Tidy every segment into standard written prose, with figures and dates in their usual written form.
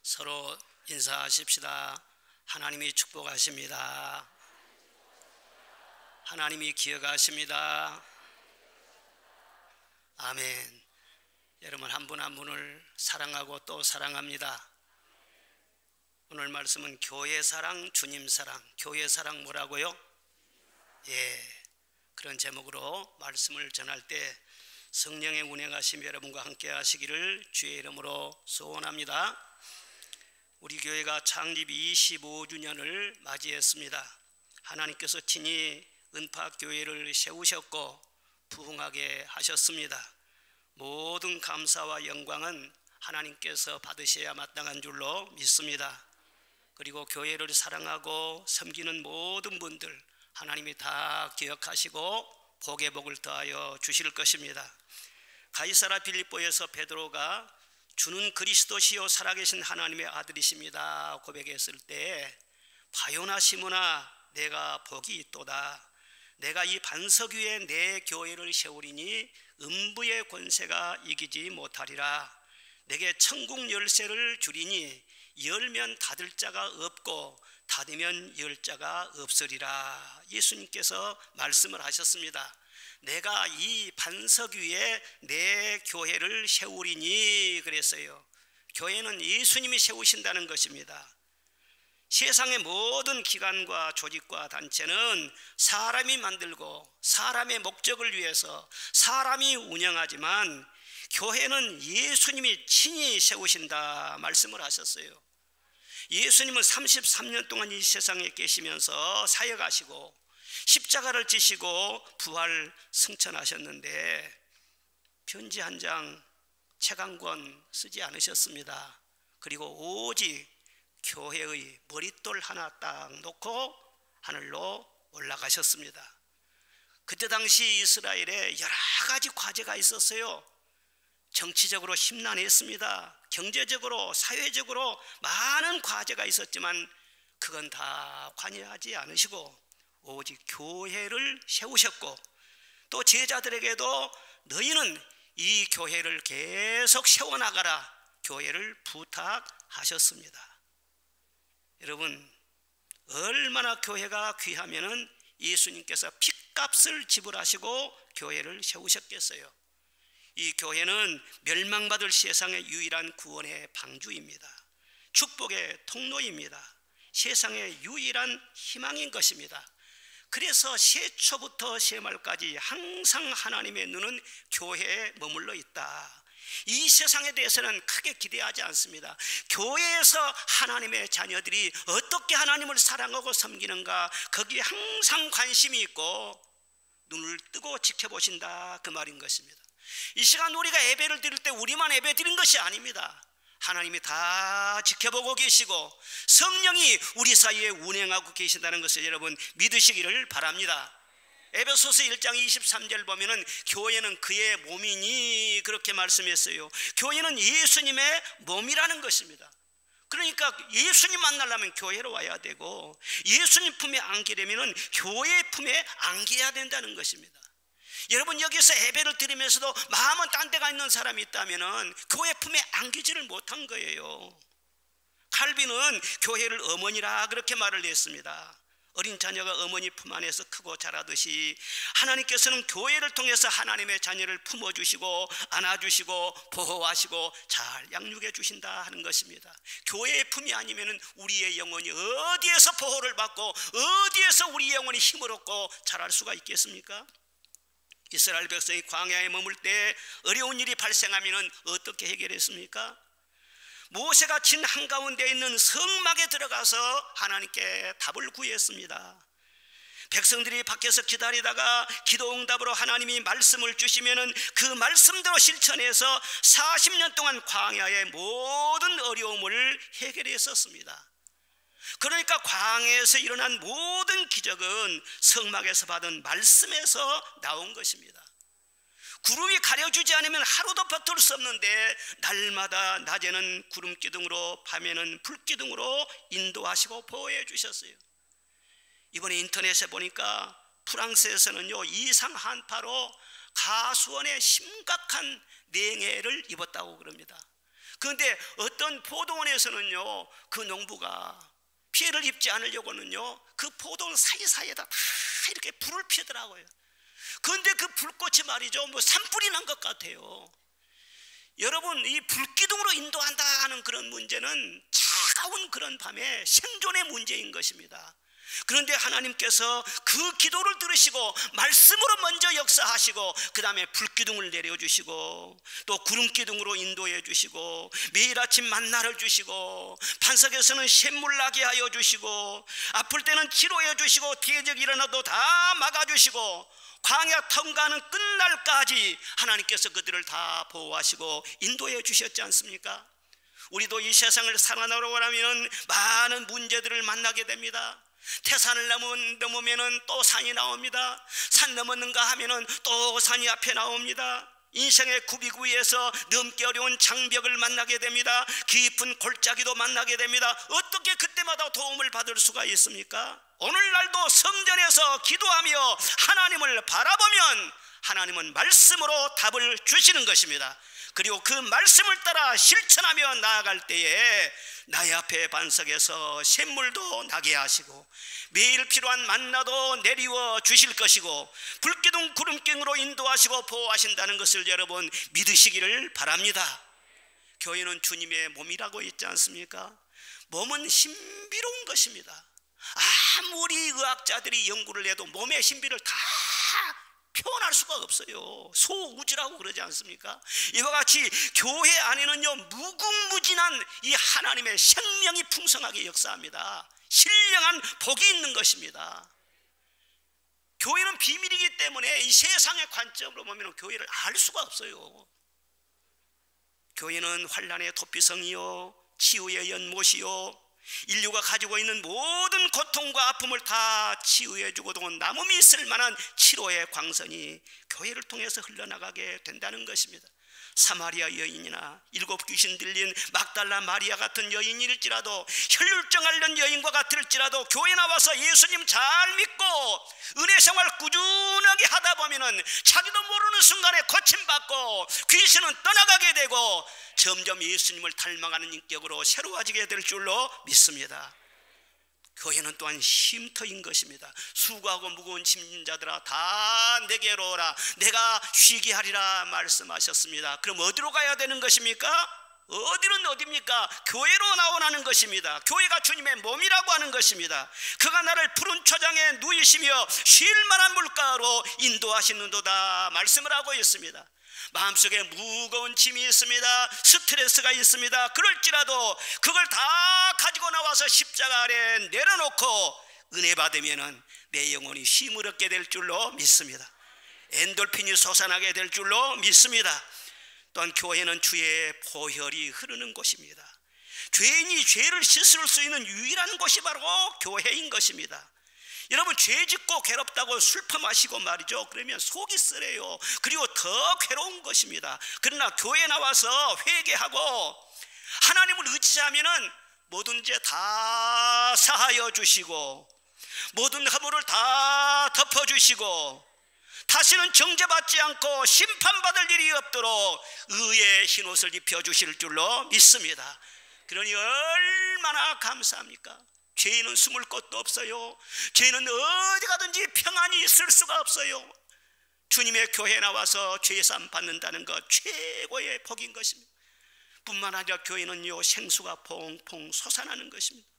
서로 인사하십시다. 하나님이 축복하십니다. 하나님이 기억하십니다. 아멘. 여러분 한 분 한 분을 사랑하고 또 사랑합니다. 오늘 말씀은 교회 사랑, 주님 사랑. 교회 사랑 뭐라고요? 그런 제목으로 말씀을 전할 때 성령의 운행하심이 여러분과 함께 하시기를 주의 이름으로 소원합니다. 우리 교회가 창립 25주년을 맞이했습니다. 하나님께서 친히 은파교회를 세우셨고 부흥하게 하셨습니다. 모든 감사와 영광은 하나님께서 받으셔야 마땅한 줄로 믿습니다. 그리고 교회를 사랑하고 섬기는 모든 분들 하나님이 다 기억하시고 복의 복을 더하여 주실 것입니다. 가이사라 빌립보에서 베드로가 주는 그리스도시요 살아계신 하나님의 아들이십니다 고백했을 때 바요나 시므나 내가 복이 있도다. 내가 이 반석 위에 내 교회를 세우리니 음부의 권세가 이기지 못하리라. 내게 천국 열쇠를 주리니 열면 닫을 자가 없고 닫으면 열 자가 없으리라. 예수님께서 말씀을 하셨습니다. 내가 이 반석 위에 내 교회를 세우리니 그랬어요. 교회는 예수님이 세우신다는 것입니다. 세상의 모든 기관과 조직과 단체는 사람이 만들고 사람의 목적을 위해서 사람이 운영하지만 교회는 예수님이 친히 세우신다 말씀을 하셨어요. 예수님은 33년 동안 이 세상에 계시면서 사역하시고 십자가를 지시고 부활 승천하셨는데 편지 한 장, 책 한 권 쓰지 않으셨습니다. 그리고 오직 교회의 머릿돌 하나 딱 놓고 하늘로 올라가셨습니다. 그때 당시 이스라엘에 여러 가지 과제가 있었어요. 정치적으로 심란했습니다. 경제적으로, 사회적으로 많은 과제가 있었지만 그건 다 관여하지 않으시고 오직 교회를 세우셨고 또 제자들에게도 너희는 이 교회를 계속 세워나가라 교회를 부탁하셨습니다. 여러분 얼마나 교회가 귀하면은 예수님께서 핏값을 지불하시고 교회를 세우셨겠어요. 이 교회는 멸망받을 세상의 유일한 구원의 방주입니다. 축복의 통로입니다. 세상의 유일한 희망인 것입니다. 그래서 세초부터 세말까지 항상 하나님의 눈은 교회에 머물러 있다. 이 세상에 대해서는 크게 기대하지 않습니다. 교회에서 하나님의 자녀들이 어떻게 하나님을 사랑하고 섬기는가 거기에 항상 관심이 있고 눈을 뜨고 지켜보신다 그 말인 것입니다. 이 시간 우리가 예배를 드릴 때 우리만 예배 드린 것이 아닙니다. 하나님이 다 지켜보고 계시고 성령이 우리 사이에 운행하고 계신다는 것을 여러분 믿으시기를 바랍니다. 에베소서 1장 23절 보면은 교회는 그의 몸이니 그렇게 말씀했어요. 교회는 예수님의 몸이라는 것입니다. 그러니까 예수님 만나려면 교회로 와야 되고 예수님 품에 안기려면 교회 품에 안겨야 된다는 것입니다. 여러분 여기서 예배를 드리면서도 마음은 딴 데가 있는 사람이 있다면 교회 품에 안기지를 못한 거예요. 칼빈은 교회를 어머니라 그렇게 말을 했습니다. 어린 자녀가 어머니 품 안에서 크고 자라듯이 하나님께서는 교회를 통해서 하나님의 자녀를 품어주시고 안아주시고 보호하시고 잘 양육해 주신다 하는 것입니다. 교회의 품이 아니면 우리의 영혼이 어디에서 보호를 받고 어디에서 우리 영혼이 힘을 얻고 자랄 수가 있겠습니까? 이스라엘 백성이 광야에 머물 때 어려운 일이 발생하면 어떻게 해결했습니까? 모세가 진 한가운데 있는 성막에 들어가서 하나님께 답을 구했습니다. 백성들이 밖에서 기다리다가 기도응답으로 하나님이 말씀을 주시면 그 말씀대로 실천해서 40년 동안 광야의 모든 어려움을 해결했었습니다. 그러니까 광야에서 일어난 모든 기적은 성막에서 받은 말씀에서 나온 것입니다. 구름이 가려주지 않으면 하루도 버틸 수 없는데 날마다 낮에는 구름 기둥으로 밤에는 불 기둥으로 인도하시고 보호해 주셨어요. 이번에 인터넷에 보니까 프랑스에서는요 이상 한파로 가수원에 심각한 냉해를 입었다고 그럽니다. 그런데 어떤 포도원에서는요, 그 농부가 피해를 입지 않으려고는요, 그 포도원 사이사이에다 다 이렇게 불을 피우더라고요. 그런데 그 불꽃이 말이죠, 뭐 산불이 난 것 같아요. 여러분, 이 불기둥으로 인도한다 하는 그런 문제는 차가운 그런 밤에 생존의 문제인 것입니다. 그런데 하나님께서 그 기도를 들으시고 말씀으로 먼저 역사하시고, 그 다음에 불기둥을 내려주시고, 또 구름기둥으로 인도해 주시고, 매일 아침 만나를 주시고, 반석에서는 샘물 나게 하여 주시고, 아플 때는 치료해 주시고, 대적이 일어나도 다 막아주시고, 광야 통과하는 끝날까지 하나님께서 그들을 다 보호하시고 인도해 주셨지 않습니까? 우리도 이 세상을 살아나려고 하면 많은 문제들을 만나게 됩니다. 태산을 넘으면 또 산이 나옵니다. 산 넘었는가 하면 또 산이 앞에 나옵니다. 인생의 구비구이에서 넘기 어려운 장벽을 만나게 됩니다. 깊은 골짜기도 만나게 됩니다. 어떻게 그때마다 도움을 받을 수가 있습니까? 오늘날도 성전에서 기도하며 하나님을 바라보면 하나님은 말씀으로 답을 주시는 것입니다. 그리고 그 말씀을 따라 실천하며 나아갈 때에 나의 앞에 반석에서 샘물도 나게 하시고, 매일 필요한 만나도 내리워 주실 것이고, 불기둥 구름기둥으로 인도하시고 보호하신다는 것을 여러분 믿으시기를 바랍니다. 교회는 주님의 몸이라고 있지 않습니까? 몸은 신비로운 것입니다. 아무리 의학자들이 연구를 해도 몸의 신비를 다 표현할 수가 없어요. 소우주라고 그러지 않습니까? 이와 같이 교회 안에는요, 무궁무진한 이 하나님의 생명이 풍성하게 역사합니다. 신령한 복이 있는 것입니다. 교회는 비밀이기 때문에 이 세상의 관점으로 보면 교회를 알 수가 없어요. 교회는 환난의 도피성이요, 치유의 연못이요, 인류가 가지고 있는 모든 고통과 아픔을 다 치유해주고도 남음이 있을 만한 치료의 광선이 교회를 통해서 흘러나가게 된다는 것입니다. 사마리아 여인이나 7 귀신 들린 막달라 마리아 같은 여인일지라도, 혈루증 앓는 여인과 같을지라도 교회 나와서 예수님 잘 믿고 은혜 생활 꾸준하게 하다 보면은 자기도 모르는 순간에 고침받고 귀신은 떠나가게 되고 점점 예수님을 닮아가는 인격으로 새로워지게 될 줄로 믿습니다. 교회는 또한 쉼터인 것입니다. 수고하고 무거운 짐진 자들아 다 내게로 오라, 내가 쉬게 하리라 말씀하셨습니다. 그럼 어디로 가야 되는 것입니까? 어디는 어디입니까? 교회로 나오라는 것입니다. 교회가 주님의 몸이라고 하는 것입니다. 그가 나를 푸른 초장에 누이시며 쉴 만한 물가로 인도하시는도다 말씀을 하고 있습니다. 마음속에 무거운 짐이 있습니다. 스트레스가 있습니다. 그럴지라도 그걸 다 가지고 나와서 십자가 아래 내려놓고 은혜 받으면 내 영혼이 쉼을 얻게 될 줄로 믿습니다. 엔돌핀이 솟아나게 될 줄로 믿습니다. 또한 교회는 주의 보혈이 흐르는 곳입니다. 죄인이 죄를 씻을 수 있는 유일한 곳이 바로 교회인 것입니다. 여러분, 죄 짓고 괴롭다고 술퍼 마시고 말이죠, 그러면 속이 쓰려요. 그리고 더 괴로운 것입니다. 그러나 교회에 나와서 회개하고 하나님을 의지하면은 모든 죄 다 사하여 주시고 모든 허물을 다 덮어주시고 다시는 정죄받지 않고 심판받을 일이 없도록 의의 흰옷을 입혀주실 줄로 믿습니다. 그러니 얼마나 감사합니까? 죄인은 숨을 곳도 없어요. 죄인은 어디 가든지 평안히 있을 수가 없어요. 주님의 교회에 나와서 죄산 받는다는 것 최고의 복인 것입니다. 뿐만 아니라 교회는요, 생수가 퐁퐁 솟아나는 것입니다.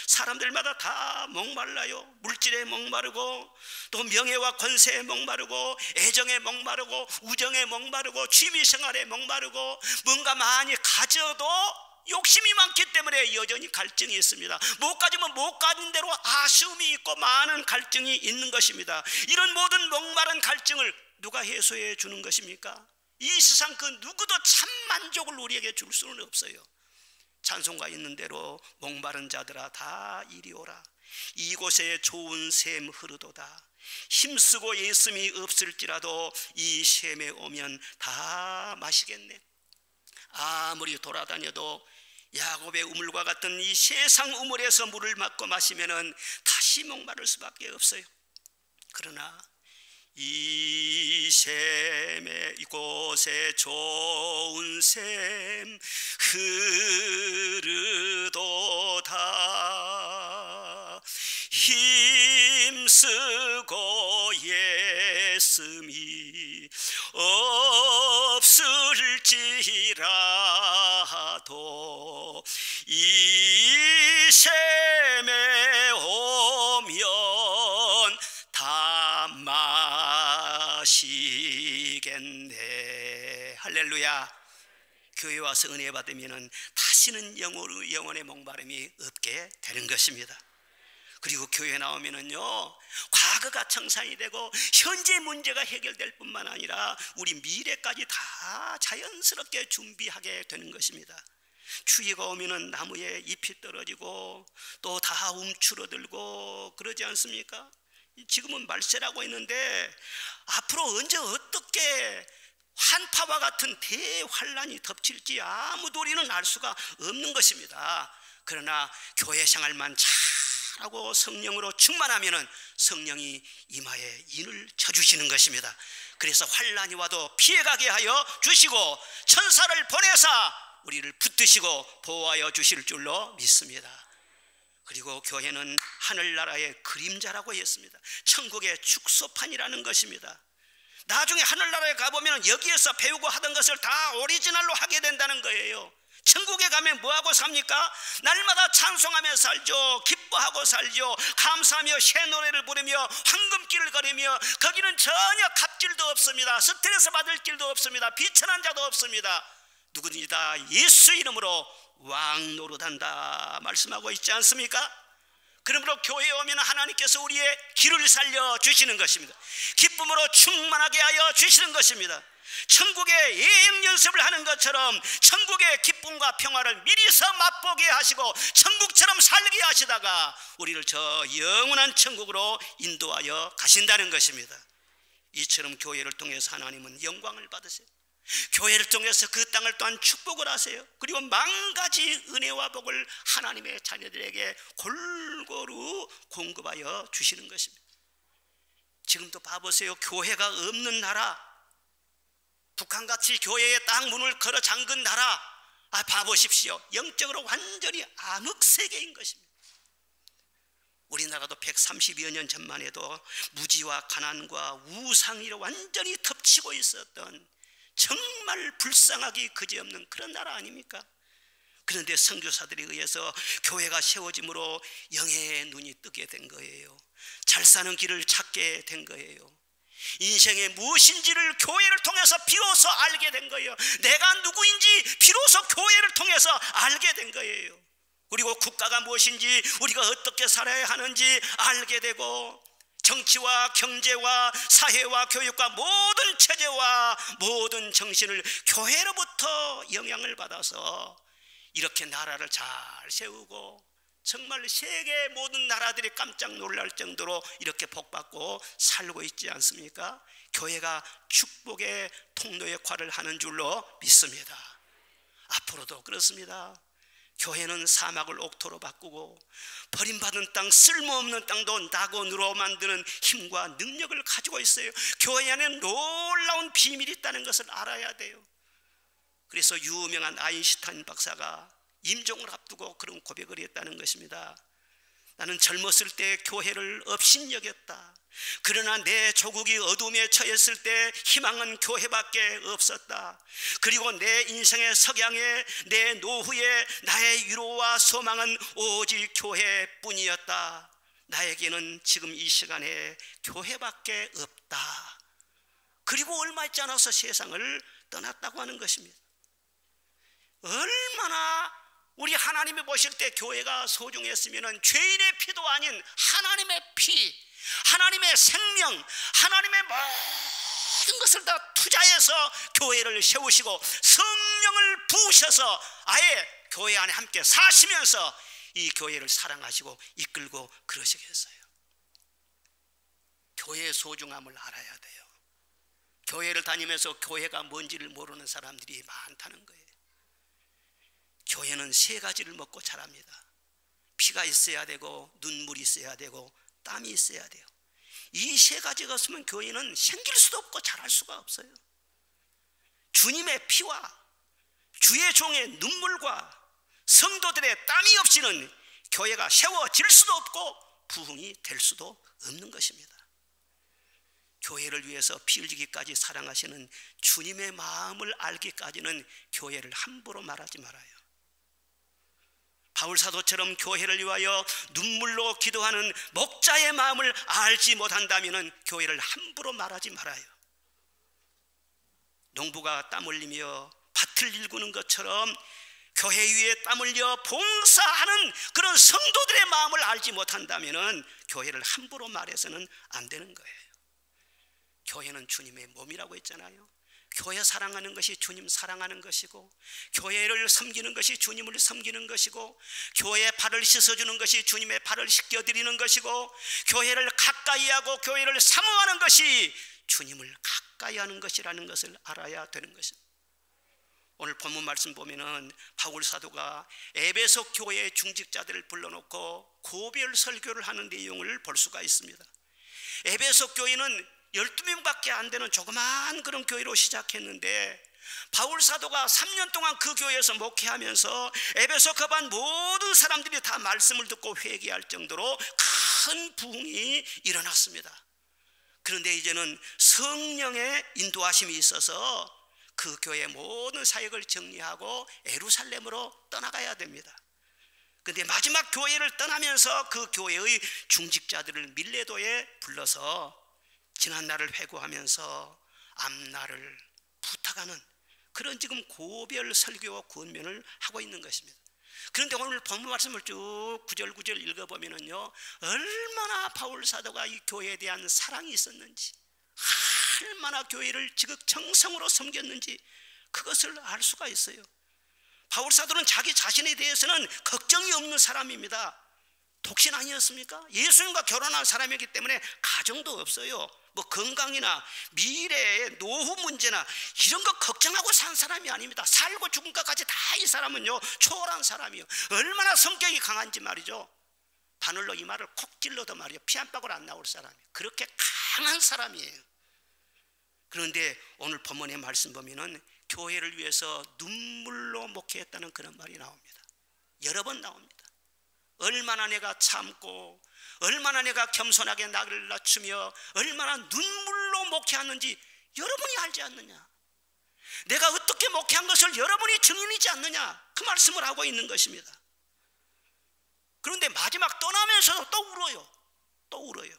사람들마다 다 목말라요. 물질에 목마르고 또 명예와 권세에 목마르고 애정에 목마르고 우정에 목마르고 취미생활에 목마르고 뭔가 많이 가져도 욕심이 많기 때문에 여전히 갈증이 있습니다. 못 가지면 못 가진 대로 아쉬움이 있고 많은 갈증이 있는 것입니다. 이런 모든 목마른 갈증을 누가 해소해 주는 것입니까? 이 세상 그 누구도 참 만족을 우리에게 줄 수는 없어요. 찬송가 있는 대로 목마른 자들아 다 이리 오라, 이곳에 좋은 샘 흐르도다. 힘쓰고 예씀이 없을지라도 이 샘에 오면 다 마시겠네. 아무리 돌아다녀도 야곱의 우물과 같은 이 세상 우물에서 물을 맞고 마시면은 다시 목마를 수밖에 없어요. 그러나 이 샘에 이곳에 좋은 샘 흐르도다. 힘쓰고 애씀이 없을지라도 이 샘에 오면 다 마시겠네. 할렐루야. 교회 와서 은혜 받으면 다시는 영혼의 목마름이 없게 되는 것입니다. 그리고 교회 나오면은요, 과거가 청산이 되고 현재 문제가 해결될 뿐만 아니라 우리 미래까지 다 자연스럽게 준비하게 되는 것입니다. 추위가 오면은 나무에 잎이 떨어지고 또 다 움츠러들고 그러지 않습니까? 지금은 말세라고 했는데 앞으로 언제 어떻게 한파와 같은 대환란이 덮칠지 아무도 우리는 알 수가 없는 것입니다. 그러나 교회 생활만 잘하고 성령으로 충만하면은 성령이 이마에 인을 쳐주시는 것입니다. 그래서 환란이 와도 피해가게 하여 주시고 천사를 보내사 우리를 붙드시고 보호하여 주실 줄로 믿습니다. 그리고 교회는 하늘나라의 그림자라고 했습니다. 천국의 축소판이라는 것입니다. 나중에 하늘나라에 가보면 여기에서 배우고 하던 것을 다 오리지널로 하게 된다는 거예요. 천국에 가면 뭐하고 삽니까? 날마다 찬송하며 살죠. 기뻐하고 살죠. 감사하며 새 노래를 부르며 황금길을 걸으며 거기는 전혀 갑질도 없습니다. 스트레스 받을 길도 없습니다. 비천한 자도 없습니다. 누구든지 다 예수 이름으로 왕 노릇한다 말씀하고 있지 않습니까? 그러므로 교회에 오면 하나님께서 우리의 길을 살려 주시는 것입니다. 기쁨으로 충만하게 하여 주시는 것입니다. 천국의 예행 연습을 하는 것처럼 천국의 기쁨과 평화를 미리서 맛보게 하시고 천국처럼 살게 하시다가 우리를 저 영원한 천국으로 인도하여 가신다는 것입니다. 이처럼 교회를 통해서 하나님은 영광을 받으세요. 교회를 통해서 그 땅을 또한 축복을 하세요. 그리고 만가지 은혜와 복을 하나님의 자녀들에게 골고루 공급하여 주시는 것입니다. 지금도 봐보세요. 교회가 없는 나라, 북한같이 교회의 딱 문을 걸어 잠근 나라, 봐보십시오. 영적으로 완전히 암흑세계인 것입니다. 우리나라도 130여 년 전만 해도 무지와 가난과 우상이로 완전히 덮치고 있었던 정말 불쌍하기 그지없는 그런 나라 아닙니까? 그런데 선교사들에 의해서 교회가 세워짐으로 영의 눈이 뜨게 된 거예요. 잘 사는 길을 찾게 된 거예요. 인생의 무엇인지를 교회를 통해서 비로소 알게 된 거예요. 내가 누구인지 비로소 교회를 통해서 알게 된 거예요. 그리고 국가가 무엇인지 우리가 어떻게 살아야 하는지 알게 되고 정치와 경제와 사회와 교육과 모든 체제와 모든 정신을 교회로부터 영향을 받아서 이렇게 나라를 잘 세우고 정말 세계 모든 나라들이 깜짝 놀랄 정도로 이렇게 복받고 살고 있지 않습니까? 교회가 축복의 통로 역할을 하는 줄로 믿습니다. 앞으로도 그렇습니다. 교회는 사막을 옥토로 바꾸고 버림받은 땅, 쓸모없는 땅도 낙원으로 만드는 힘과 능력을 가지고 있어요. 교회 안에 놀라운 비밀이 있다는 것을 알아야 돼요. 그래서 유명한 아인슈타인 박사가 임종을 앞두고 그런 고백을 했다는 것입니다. 나는 젊었을 때 교회를 업신여겼다. 그러나 내 조국이 어둠에 처했을 때 희망은 교회밖에 없었다. 그리고 내 인생의 석양에 내 노후에 나의 위로와 소망은 오직 교회뿐이었다. 나에게는 지금 이 시간에 교회밖에 없다. 그리고 얼마 있지 않아서 세상을 떠났다고 하는 것입니다. 얼마나 우리 하나님이 보실 때 교회가 소중했으면 죄인의 피도 아닌 하나님의 피, 하나님의 생명, 하나님의 모든 것을 다 투자해서 교회를 세우시고 성령을 부으셔서 아예 교회 안에 함께 사시면서 이 교회를 사랑하시고 이끌고 그러시겠어요. 교회의 소중함을 알아야 돼요. 교회를 다니면서 교회가 뭔지를 모르는 사람들이 많다는 거예요. 교회는 세 가지를 먹고 자랍니다. 피가 있어야 되고 눈물이 있어야 되고 땀이 있어야 돼요. 이 세 가지가 없으면 교회는 생길 수도 없고 자랄 수가 없어요. 주님의 피와 주의 종의 눈물과 성도들의 땀이 없이는 교회가 세워질 수도 없고 부흥이 될 수도 없는 것입니다. 교회를 위해서 피 흘리기까지 사랑하시는 주님의 마음을 알기까지는 교회를 함부로 말하지 말아요. 바울 사도처럼 교회를 위하여 눈물로 기도하는 목자의 마음을 알지 못한다면 교회를 함부로 말하지 말아요. 농부가 땀 흘리며 밭을 일구는 것처럼 교회 위에 땀 흘려 봉사하는 그런 성도들의 마음을 알지 못한다면 교회를 함부로 말해서는 안 되는 거예요. 교회는 주님의 몸이라고 했잖아요. 교회 사랑하는 것이 주님 사랑하는 것이고, 교회를 섬기는 것이 주님을 섬기는 것이고, 교회의 발을 씻어주는 것이 주님의 발을 씻겨드리는 것이고, 교회를 가까이 하고 교회를 사모하는 것이 주님을 가까이 하는 것이라는 것을 알아야 되는 것입니다. 오늘 본문 말씀 보면은 바울 사도가 에베소 교회의 중직자들을 불러놓고 고별 설교를 하는 내용을 볼 수가 있습니다. 에베소 교회는 12명밖에 안 되는 조그마한 그런 교회로 시작했는데, 바울 사도가 3년 동안 그 교회에서 목회하면서 에베소 교반 모든 사람들이 다 말씀을 듣고 회개할 정도로 큰 부흥이 일어났습니다. 그런데 이제는 성령의 인도하심이 있어서 그 교회의 모든 사역을 정리하고 예루살렘으로 떠나가야 됩니다. 그런데 마지막 교회를 떠나면서 그 교회의 중직자들을 밀레도에 불러서 지난날을 회고하면서 앞날을 부탁하는 그런 지금 고별 설교와 권면을 하고 있는 것입니다. 그런데 오늘 본문 말씀을 쭉 구절구절 읽어보면요, 얼마나 바울 사도가 이 교회에 대한 사랑이 있었는지, 얼마나 교회를 지극 정성으로 섬겼는지 그것을 알 수가 있어요. 바울 사도는 자기 자신에 대해서는 걱정이 없는 사람입니다. 독신 아니었습니까? 예수님과 결혼한 사람이기 때문에 가정도 없어요. 뭐 건강이나 미래의 노후 문제나 이런 거 걱정하고 산 사람이 아닙니다. 살고 죽은 것까지 다 이 사람은요 초월한 사람이요. 얼마나 성격이 강한지 말이죠. 바늘로 이마를 콕 찔러도 말이요 피 한 방울 안 나올 사람이에요. 그렇게 강한 사람이에요. 그런데 오늘 본문의 말씀 보면은 교회를 위해서 눈물로 목회했다는 그런 말이 나옵니다. 여러 번 나옵니다. 얼마나 내가 참고, 얼마나 내가 겸손하게 나를 낮추며 얼마나 눈물로 목회하는지 여러분이 알지 않느냐? 내가 어떻게 목회한 것을 여러분이 증인이지 않느냐? 그 말씀을 하고 있는 것입니다. 그런데 마지막 떠나면서도 또 울어요. 또 울어요.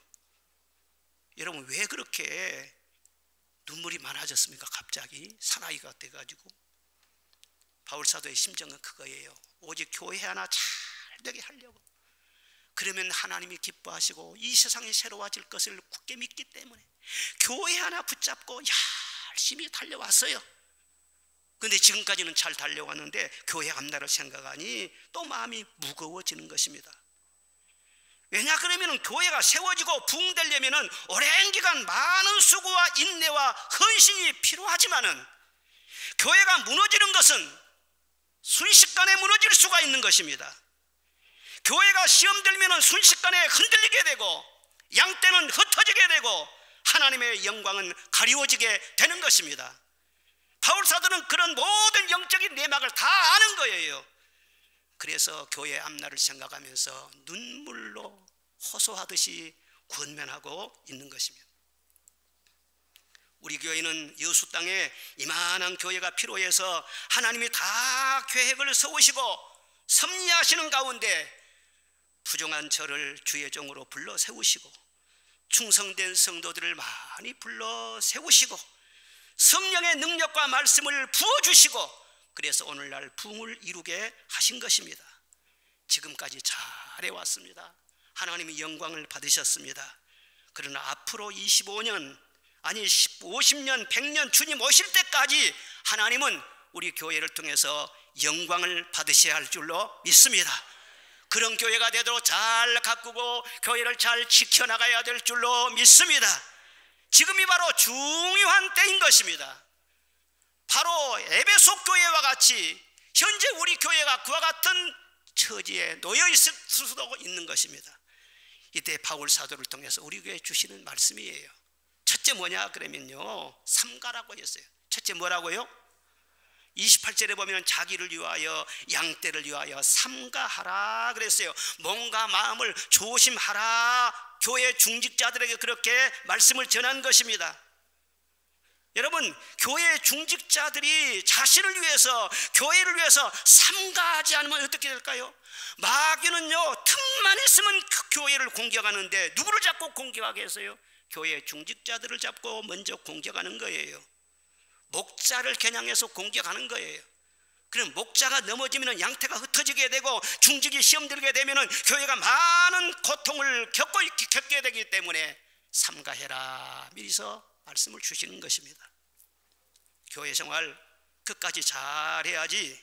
여러분 왜 그렇게 눈물이 많아졌습니까? 갑자기 사나이가 돼가지고. 바울 사도의 심정은 그거예요. 오직 교회 하나 잘 되게 하려고. 그러면 하나님이 기뻐하시고 이 세상이 새로워질 것을 굳게 믿기 때문에 교회 하나 붙잡고 열심히 달려왔어요. 그런데 지금까지는 잘 달려왔는데 교회 앞날을 생각하니 또 마음이 무거워지는 것입니다. 왜냐 그러면 교회가 세워지고 부흥되려면 오랜 기간 많은 수고와 인내와 헌신이 필요하지만은 교회가 무너지는 것은 순식간에 무너질 수가 있는 것입니다. 교회가 시험 들면 순식간에 흔들리게 되고 양떼는 흩어지게 되고 하나님의 영광은 가리워지게 되는 것입니다. 바울 사도는 그런 모든 영적인 내막을 다 아는 거예요. 그래서 교회 앞날을 생각하면서 눈물로 호소하듯이 권면하고 있는 것입니다. 우리 교회는 여수 땅에 이만한 교회가 필요해서 하나님이 다 계획을 세우시고 섭리하시는 가운데 부정한 저를 주의 종으로 불러 세우시고 충성된 성도들을 많이 불러 세우시고 성령의 능력과 말씀을 부어주시고 그래서 오늘날 부흥을 이루게 하신 것입니다. 지금까지 잘해왔습니다. 하나님이 영광을 받으셨습니다. 그러나 앞으로 25년 아니 50년 100년 주님 오실 때까지 하나님은 우리 교회를 통해서 영광을 받으셔야 할 줄로 믿습니다. 그런 교회가 되도록 잘 가꾸고 교회를 잘 지켜나가야 될 줄로 믿습니다. 지금이 바로 중요한 때인 것입니다. 바로 에베소 교회와 같이 현재 우리 교회가 그와 같은 처지에 놓여 있을 수도 있는 것입니다. 이때 바울 사도를 통해서 우리 교회에 주시는 말씀이에요. 첫째 뭐냐 그러면요, 삼가라고 했어요. 첫째 뭐라고요? 28절에 보면 자기를 위하여 양떼를 위하여 삼가하라 그랬어요. 몸과 마음을 조심하라. 교회 중직자들에게 그렇게 말씀을 전한 것입니다. 여러분, 교회 중직자들이 자신을 위해서, 교회를 위해서 삼가하지 않으면 어떻게 될까요? 마귀는요, 틈만 있으면 교회를 공격하는데 누구를 잡고 공격하게 해서요? 교회 중직자들을 잡고 먼저 공격하는 거예요. 목자를 겨냥해서 공격하는 거예요. 그럼 목자가 넘어지면 양태가 흩어지게 되고 중직이 시험 들게 되면 교회가 많은 고통을 겪게 되기 때문에 삼가해라 미리서 말씀을 주시는 것입니다. 교회 생활 끝까지 잘해야지,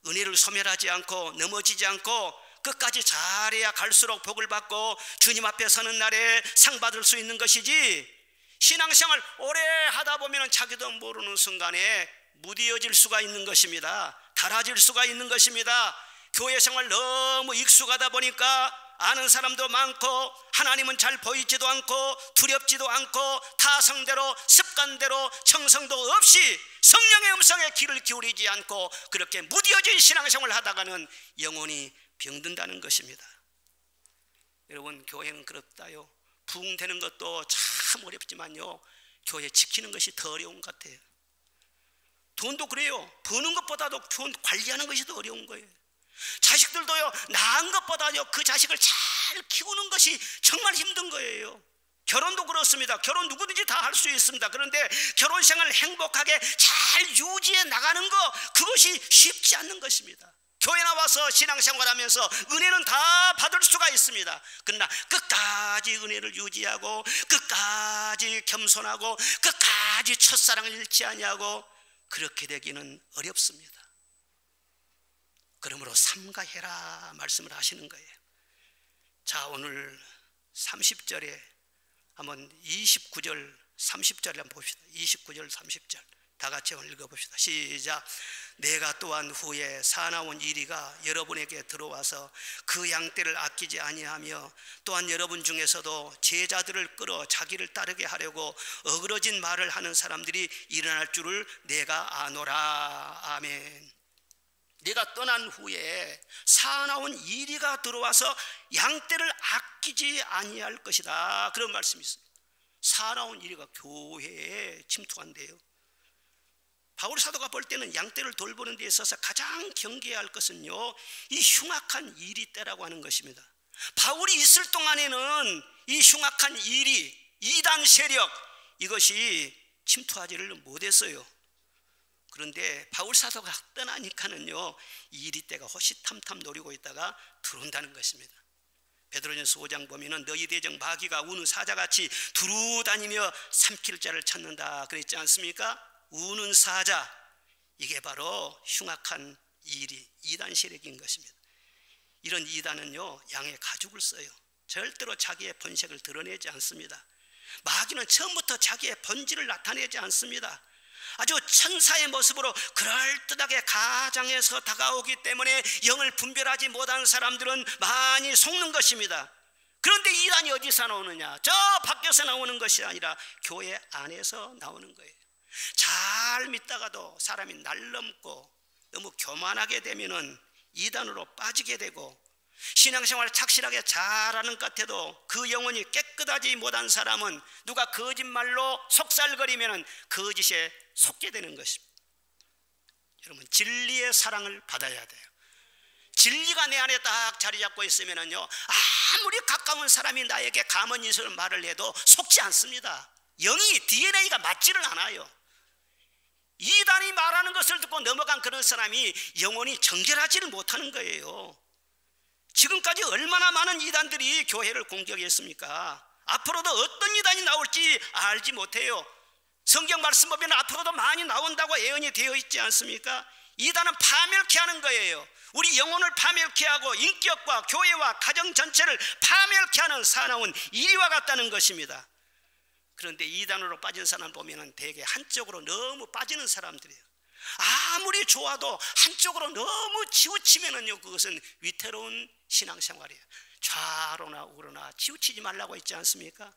은혜를 소멸하지 않고 넘어지지 않고 끝까지 잘해야 갈수록 복을 받고 주님 앞에 서는 날에 상 받을 수 있는 것이지, 신앙생활 오래 하다 보면 자기도 모르는 순간에 무뎌질 수가 있는 것입니다. 닳아질 수가 있는 것입니다. 교회 생활 너무 익숙하다 보니까 아는 사람도 많고 하나님은 잘 보이지도 않고 두렵지도 않고 타성대로 습관대로 정성도 없이 성령의 음성에 귀를 기울이지 않고 그렇게 무뎌진 신앙생활을 하다가는 영혼이 병든다는 것입니다. 여러분, 교회는 그렇다요. 부흥되는 것도 참 어렵지만요, 교회 지키는 것이 더 어려운 것 같아요. 돈도 그래요. 버는 것보다도 돈 관리하는 것이 더 어려운 거예요. 자식들도요, 낳은 것보다요 그 자식을 잘 키우는 것이 정말 힘든 거예요. 결혼도 그렇습니다. 결혼 누구든지 다 할 수 있습니다. 그런데 결혼 생활을 행복하게 잘 유지해 나가는 것, 그것이 쉽지 않는 것입니다. 교회 나와서 신앙생활하면서 은혜는 다 받을 수가 있습니다. 그러나 끝까지 은혜를 유지하고 끝까지 겸손하고 끝까지 첫사랑을 잃지 아니하고 그렇게 되기는 어렵습니다. 그러므로 삼가해라 말씀을 하시는 거예요. 자, 오늘 30절에 한번 29절 30절에 한번 봅시다. 29절 30절 다 같이 한번 읽어봅시다. 시작. 내가 또한 후에 사나운 이리가 여러분에게 들어와서 그 양떼를 아끼지 아니하며 또한 여러분 중에서도 제자들을 끌어 자기를 따르게 하려고 어그러진 말을 하는 사람들이 일어날 줄을 내가 아노라. 아멘. 내가 떠난 후에 사나운 이리가 들어와서 양떼를 아끼지 아니할 것이다, 그런 말씀이 있어요. 사나운 이리가 교회에 침투한대요. 바울 사도가 볼 때는 양떼를 돌보는 데 있어서 가장 경계해야 할 것은요, 이 흉악한 이리 때라고 하는 것입니다. 바울이 있을 동안에는 이 흉악한 이리, 이단 세력, 이것이 침투하지를 못했어요. 그런데 바울 사도가 떠나니까는요, 이리 때가 호시탐탐 노리고 있다가 들어온다는 것입니다. 베드로전서 5장 보면은 너희 대적 마귀가 우는 사자같이 두루 다니며 삼킬 자를 찾는다 그랬지 않습니까? 우는 사자, 이게 바로 흉악한 이리, 이단 세력인 것입니다. 이런 이단은요, 양의 가죽을 써요. 절대로 자기의 본색을 드러내지 않습니다. 마귀는 처음부터 자기의 본질을 나타내지 않습니다. 아주 천사의 모습으로 그럴듯하게 가장해서 다가오기 때문에 영을 분별하지 못한 사람들은 많이 속는 것입니다. 그런데 이단이 어디서 나오느냐? 저 밖에서 나오는 것이 아니라 교회 안에서 나오는 거예요. 잘 믿다가도 사람이 날넘고 너무 교만하게 되면은 이단으로 빠지게 되고, 신앙생활을 착실하게 잘하는 것 같아도 그 영혼이 깨끗하지 못한 사람은 누가 거짓말로 속살거리면 거짓에 속게 되는 것입니다. 여러분, 진리의 사랑을 받아야 돼요. 진리가 내 안에 딱 자리 잡고 있으면요, 아무리 가까운 사람이 나에게 가문이슬 말을 해도 속지 않습니다. 영이, DNA가 맞지를 않아요. 이단이 말하는 것을 듣고 넘어간 그런 사람이 영혼이 정결하지를 못하는 거예요. 지금까지 얼마나 많은 이단들이 교회를 공격했습니까? 앞으로도 어떤 이단이 나올지 알지 못해요. 성경 말씀 보면 앞으로도 많이 나온다고 예언이 되어 있지 않습니까? 이단은 파멸케 하는 거예요. 우리 영혼을 파멸케 하고 인격과 교회와 가정 전체를 파멸케 하는 사나운 이리와 같다는 것입니다. 그런데 이단으로 빠진 사람 보면 대개 한쪽으로 너무 빠지는 사람들이에요. 아무리 좋아도 한쪽으로 너무 치우치면은요, 그것은 위태로운 신앙생활이에요. 좌로나 우로나 치우치지 말라고 했지 않습니까?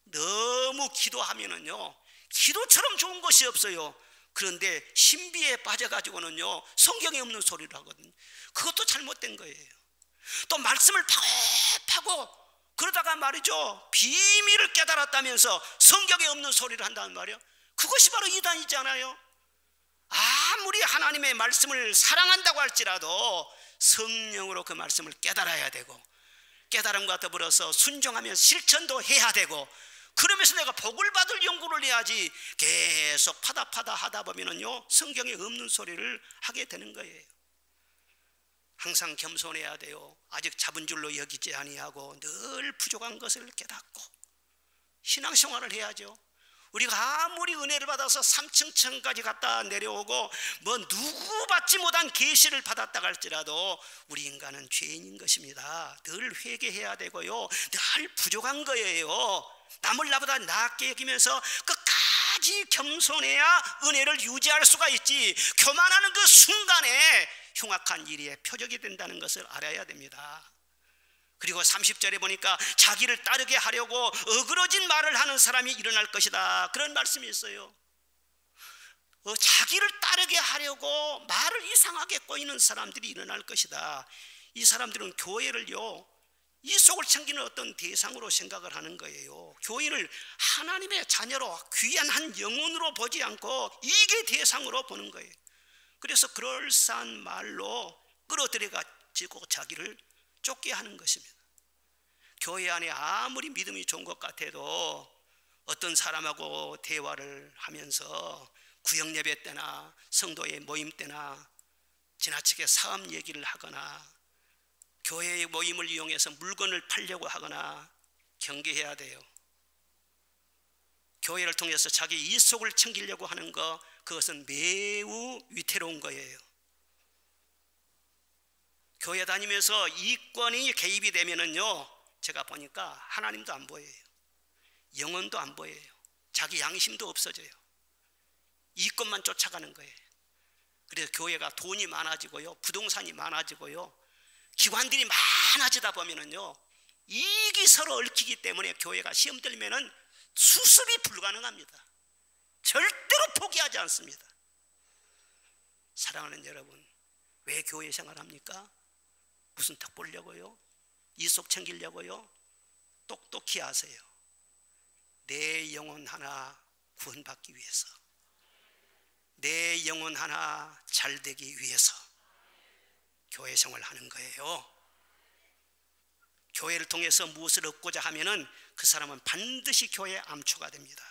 너무 기도하면은요, 기도처럼 좋은 것이 없어요. 그런데 신비에 빠져가지고는요, 성경에 없는 소리를 하거든요. 그것도 잘못된 거예요. 또 말씀을 파고 그러다가 말이죠, 비밀을 깨달았다면서 성경에 없는 소리를 한다는 말이에요. 그것이 바로 이단이잖아요. 아무리 하나님의 말씀을 사랑한다고 할지라도 성령으로 그 말씀을 깨달아야 되고, 깨달음과 더불어서 순종하면 실천도 해야 되고, 그러면서 내가 복을 받을 연구를 해야지 계속 파다 하다 보면은요, 성경에 없는 소리를 하게 되는 거예요. 항상 겸손해야 돼요. 아직 잡은 줄로 여기지 아니하고 늘 부족한 것을 깨닫고 신앙생활을 해야죠. 우리가 아무리 은혜를 받아서 3층까지 갔다 내려오고 뭐 누구 받지 못한 계시를 받았다 할지라도 우리 인간은 죄인인 것입니다. 늘 회개해야 되고요, 늘 부족한 거예요. 남을 나보다 낫게 여기면서 끝까지 겸손해야 은혜를 유지할 수가 있지, 교만하는 그 순간에 흉악한 일의 표적이 된다는 것을 알아야 됩니다. 그리고 30절에 보니까 자기를 따르게 하려고 어그러진 말을 하는 사람이 일어날 것이다, 그런 말씀이 있어요. 자기를 따르게 하려고 말을 이상하게 꼬이는 사람들이 일어날 것이다. 이 사람들은 교회를요, 이 속을 챙기는 어떤 대상으로 생각을 하는 거예요. 교회를 하나님의 자녀로 귀한 한 영혼으로 보지 않고 이게 대상으로 보는 거예요. 그래서 그럴싸한 말로 끌어들여가지고 자기를 쫓게 하는 것입니다. 교회 안에 아무리 믿음이 좋은 것 같아도 어떤 사람하고 대화를 하면서 구역 예배 때나 성도의 모임 때나 지나치게 사업 얘기를 하거나 교회의 모임을 이용해서 물건을 팔려고 하거나 경계해야 돼요. 교회를 통해서 자기 이속을 챙기려고 하는 것, 그것은 매우 위태로운 거예요. 교회 다니면서 이권이 개입이 되면은요, 제가 보니까 하나님도 안 보여요. 영혼도 안 보여요. 자기 양심도 없어져요. 이권만 쫓아가는 거예요. 그래서 교회가 돈이 많아지고요, 부동산이 많아지고요, 기관들이 많아지다 보면은요, 이익이 서로 얽히기 때문에 교회가 시험 들면은 수습이 불가능합니다. 절대로 포기하지 않습니다. 사랑하는 여러분, 왜 교회 생활합니까? 무슨 덕 보려고요? 이속 챙기려고요? 똑똑히 하세요. 내 영혼 하나 구원받기 위해서, 내 영혼 하나 잘되기 위해서 교회 생활을 하는 거예요. 교회를 통해서 무엇을 얻고자 하면은 그 사람은 반드시 교회의 암초가 됩니다.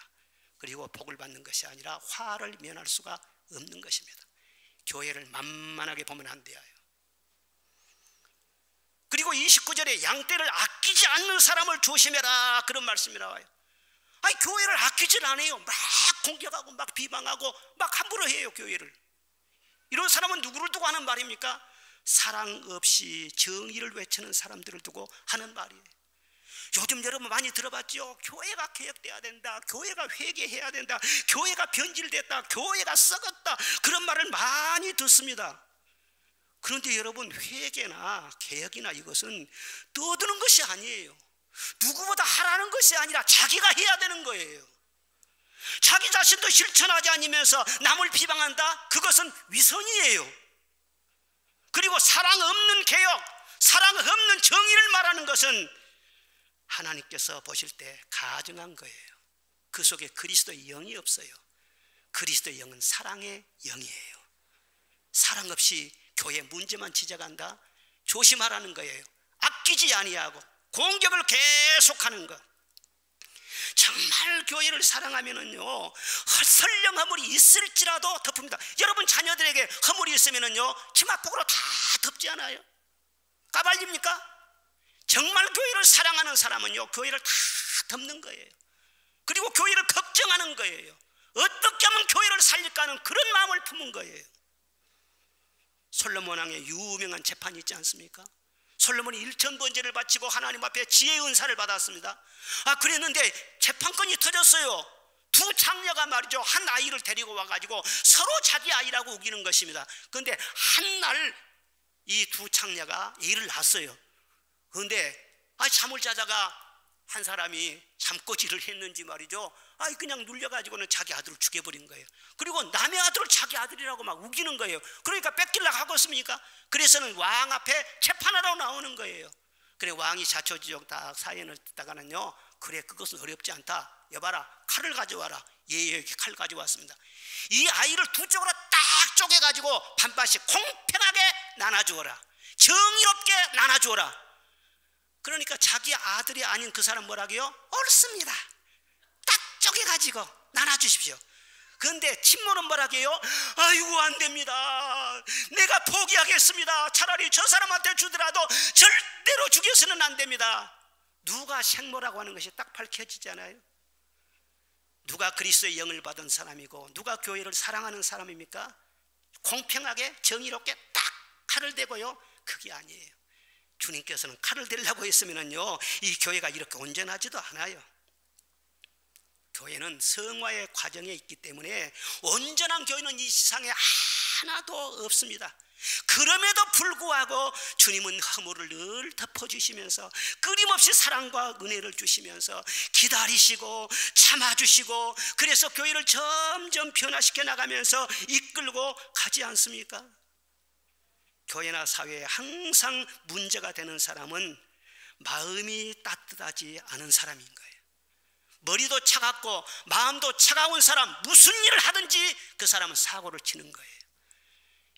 그리고 복을 받는 것이 아니라 화를 면할 수가 없는 것입니다. 교회를 만만하게 보면 안 돼요. 그리고 29절에 양떼를 아끼지 않는 사람을 조심해라, 그런 말씀이 나와요. 아니, 교회를 아끼질 않아요. 막 공격하고 막 비방하고 막 함부로 해요, 교회를. 이런 사람은 누구를 두고 하는 말입니까? 사랑 없이 정의를 외치는 사람들을 두고 하는 말이에요. 요즘 여러분 많이 들어봤죠? 교회가 개혁돼야 된다, 교회가 회개해야 된다, 교회가 변질됐다, 교회가 썩었다, 그런 말을 많이 듣습니다. 그런데 여러분, 회개나 개혁이나 이것은 떠드는 것이 아니에요. 누구보다 하라는 것이 아니라 자기가 해야 되는 거예요. 자기 자신도 실천하지 않으면서 남을 비방한다? 그것은 위선이에요. 그리고 사랑 없는 개혁, 사랑 없는 정의를 말하는 것은 하나님께서 보실 때 가증한 거예요. 그 속에 그리스도의 영이 없어요. 그리스도의 영은 사랑의 영이에요. 사랑 없이 교회 문제만 지적한다? 조심하라는 거예요. 아끼지 아니하고 공격을 계속하는 것. 정말 교회를 사랑하면은요, 설령 허물이 있을지라도 덮습니다. 여러분 자녀들에게 허물이 있으면은요, 치마폭으로 다 덮지 않아요? 까발립니까? 정말 교회를 사랑하는 사람은요, 교회를 다 덮는 거예요. 그리고 교회를 걱정하는 거예요. 어떻게 하면 교회를 살릴까 하는 그런 마음을 품은 거예요. 솔로몬 왕의 유명한 재판이 있지 않습니까? 솔로몬이 1000번제를 바치고 하나님 앞에 지혜의 은사를 받았습니다. 그랬는데 재판권이 터졌어요. 두 장녀가 말이죠, 한 아이를 데리고 와가지고 서로 자기 아이라고 우기는 것입니다. 그런데 한 날 이 두 장녀가 애를 낳았어요. 그런데 잠을 자다가 한 사람이 잠꼬지를 했는지 말이죠, 그냥 눌려가지고는 자기 아들을 죽여버린 거예요. 그리고 남의 아들을 자기 아들이라고 막 우기는 거예요. 그러니까 뺏기려고 하겠습니까? 그래서는 왕 앞에 재판하러 나오는 거예요. 그래, 왕이 자초지종 딱 사연을 듣다가는요, 그래, 그것은 어렵지 않다. 여봐라, 칼을 가져와라. 여기 칼 가져왔습니다. 이 아이를 두 쪽으로 딱 쪼개가지고 반반씩 공평하게 나눠주어라. 정의롭게 나눠주어라. 그러니까 자기 아들이 아닌 그 사람 뭐라고요? 옳습니다. 딱 쪼개가지고 나눠주십시오. 그런데 친모는 뭐라고요? 아이고, 안 됩니다. 내가 포기하겠습니다. 차라리 저 사람한테 주더라도 절대로 죽여서는 안 됩니다. 누가 생모라고 하는 것이 딱 밝혀지잖아요. 누가 그리스도의 영을 받은 사람이고 누가 교회를 사랑하는 사람입니까? 공평하게 정의롭게 딱 칼을 대고요, 그게 아니에요. 주님께서는 칼을 대려고 했으면요, 이 교회가 이렇게 온전하지도 않아요. 교회는 성화의 과정에 있기 때문에 온전한 교회는 이 세상에 하나도 없습니다. 그럼에도 불구하고 주님은 허물을 늘 덮어주시면서 끊임없이 사랑과 은혜를 주시면서 기다리시고 참아주시고, 그래서 교회를 점점 변화시켜 나가면서 이끌고 가지 않습니까? 교회나 사회에 항상 문제가 되는 사람은 마음이 따뜻하지 않은 사람인 거예요. 머리도 차갑고 마음도 차가운 사람, 무슨 일을 하든지 그 사람은 사고를 치는 거예요.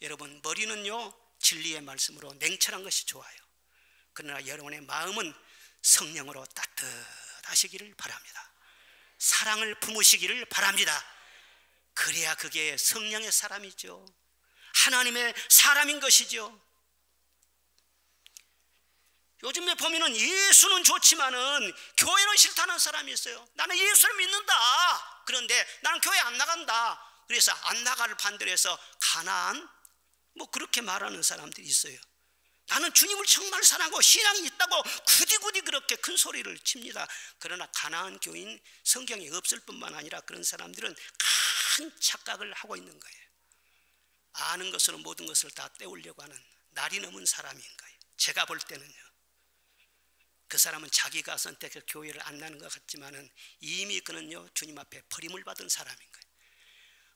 여러분, 머리는요, 진리의 말씀으로 냉철한 것이 좋아요. 그러나 여러분의 마음은 성령으로 따뜻하시기를 바랍니다. 사랑을 품으시기를 바랍니다. 그래야 그게 성령의 사람이죠. 하나님의 사람인 것이죠. 요즘에 보면은 예수는 좋지만은 교회는 싫다는 사람이 있어요. 나는 예수를 믿는다. 그런데 나는 교회 안 나간다. 그래서 안 나가를 반대로 해서 가난, 그렇게 말하는 사람들이 있어요. 나는 주님을 정말 사랑하고 신앙이 있다고 구디구디 그렇게 큰 소리를 칩니다. 그러나 가나안 교인 성경에 없을 뿐만 아니라 그런 사람들은 큰 착각을 하고 있는 거예요. 아는 것으로 모든 것을 다 때우려고 하는 날이 넘은 사람인 거예요. 제가 볼 때는요, 그 사람은 자기가 선택해서 교회를 안 나는 것 같지만은 이미 그는요, 주님 앞에 버림을 받은 사람인 거예요.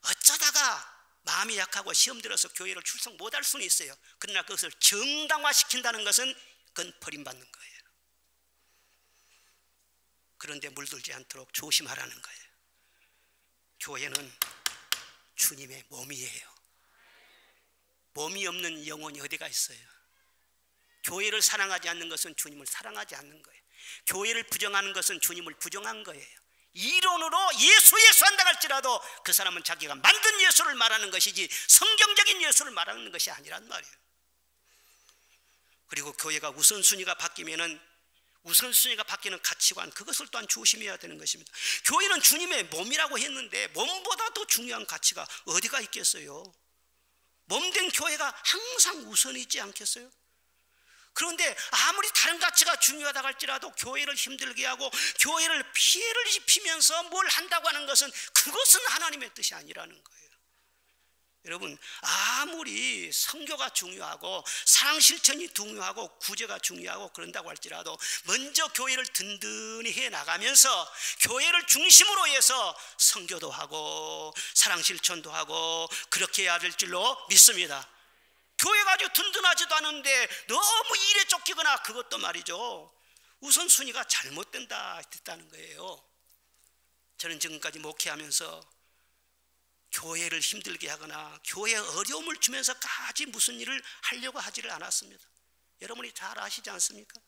어쩌다가 마음이 약하고 시험 들어서 교회를 출석 못할 수는 있어요. 그러나 그것을 정당화시킨다는 것은 그건 버림받는 거예요. 그런데 물들지 않도록 조심하라는 거예요. 교회는 주님의 몸이에요. 몸이 없는 영혼이 어디가 있어요? 교회를 사랑하지 않는 것은 주님을 사랑하지 않는 거예요. 교회를 부정하는 것은 주님을 부정한 거예요. 이론으로 예수 한다 할지라도 그 사람은 자기가 만든 예수를 말하는 것이지 성경적인 예수를 말하는 것이 아니란 말이에요. 그리고 교회가 우선순위가 바뀌면은 우선순위가 바뀌는 가치관, 그것을 또한 조심해야 되는 것입니다. 교회는 주님의 몸이라고 했는데 몸보다 더 중요한 가치가 어디가 있겠어요? 몸된 교회가 항상 우선이지 않겠어요? 그런데 아무리 다른 가치가 중요하다고 할지라도 교회를 힘들게 하고 교회를 피해를 입히면서 뭘 한다고 하는 것은 그것은 하나님의 뜻이 아니라는 거예요. 여러분, 아무리 선교가 중요하고 사랑 실천이 중요하고 구제가 중요하고 그런다고 할지라도 먼저 교회를 든든히 해 나가면서 교회를 중심으로 해서 선교도 하고 사랑 실천도 하고 그렇게 해야 될 줄로 믿습니다. 교회가 아주 든든하지도 않은데 너무 일에 쫓기거나 그것도 말이죠, 우선순위가 잘못됐다는 거예요. 저는 지금까지 목회하면서 교회를 힘들게 하거나 교회에 어려움을 주면서까지 무슨 일을 하려고 하지를 않았습니다. 여러분이 잘 아시지 않습니까?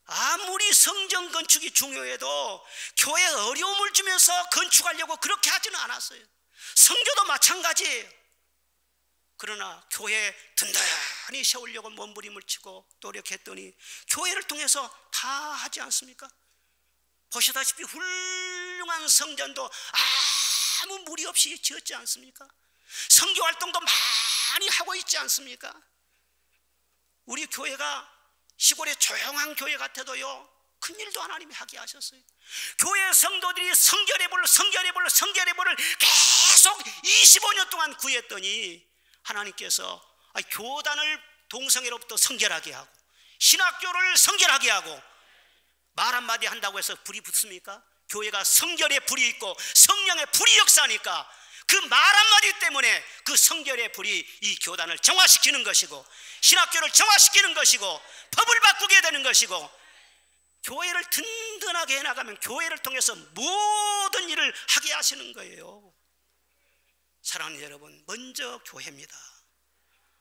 아무리 성전 건축이 중요해도 교회에 어려움을 주면서 건축하려고 그렇게 하지는 않았어요. 선교도 마찬가지예요. 그러나 교회에 든든히 세우려고 몸부림을 치고 노력했더니 교회를 통해서 다 하지 않습니까? 보시다시피 훌륭한 성전도 아무 무리 없이 지었지 않습니까? 선교 활동도 많이 하고 있지 않습니까? 우리 교회가 시골의 조용한 교회 같아도요, 큰일도 하나님이 하게 하셨어요. 교회 성도들이 성결의 볼을 계속 25년 동안 구했더니 하나님께서 교단을 동성애로부터 성결하게 하고 신학교를 성결하게 하고 말 한마디 한다고 해서 불이 붙습니까? 교회가 성결의 불이 있고 성령의 불이 역사하니까 그 말 한마디 때문에 그 성결의 불이 이 교단을 정화시키는 것이고 신학교를 정화시키는 것이고 법을 바꾸게 되는 것이고 교회를 든든하게 해나가면 교회를 통해서 모든 일을 하게 하시는 거예요. 사랑하는 여러분, 먼저 교회입니다.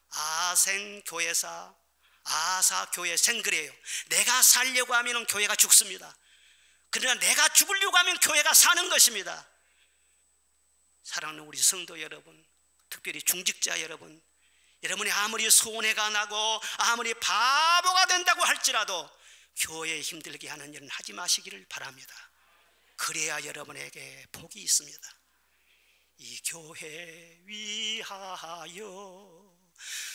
아생 교회사, 아사 교회생 그래요. 내가 살려고 하면 교회가 죽습니다. 그러나 내가 죽으려고 하면 교회가 사는 것입니다. 사랑하는 우리 성도 여러분, 특별히 중직자 여러분, 여러분이 아무리 손해가 나고 아무리 바보가 된다고 할지라도 교회에 힘들게 하는 일은 하지 마시기를 바랍니다. 그래야 여러분에게 복이 있습니다. 이 교회 위하여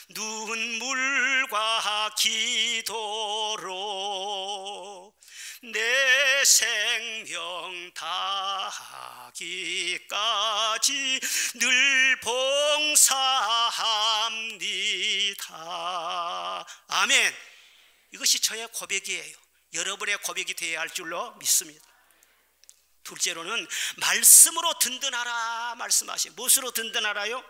눈물과 기도로 내 생명 다하기까지 늘 봉사합니다. 아멘. 이것이 저의 고백이에요. 여러분의 고백이 되어야 할 줄로 믿습니다. 둘째로는 말씀으로 든든하라 말씀하시고, 무엇으로 든든하라요?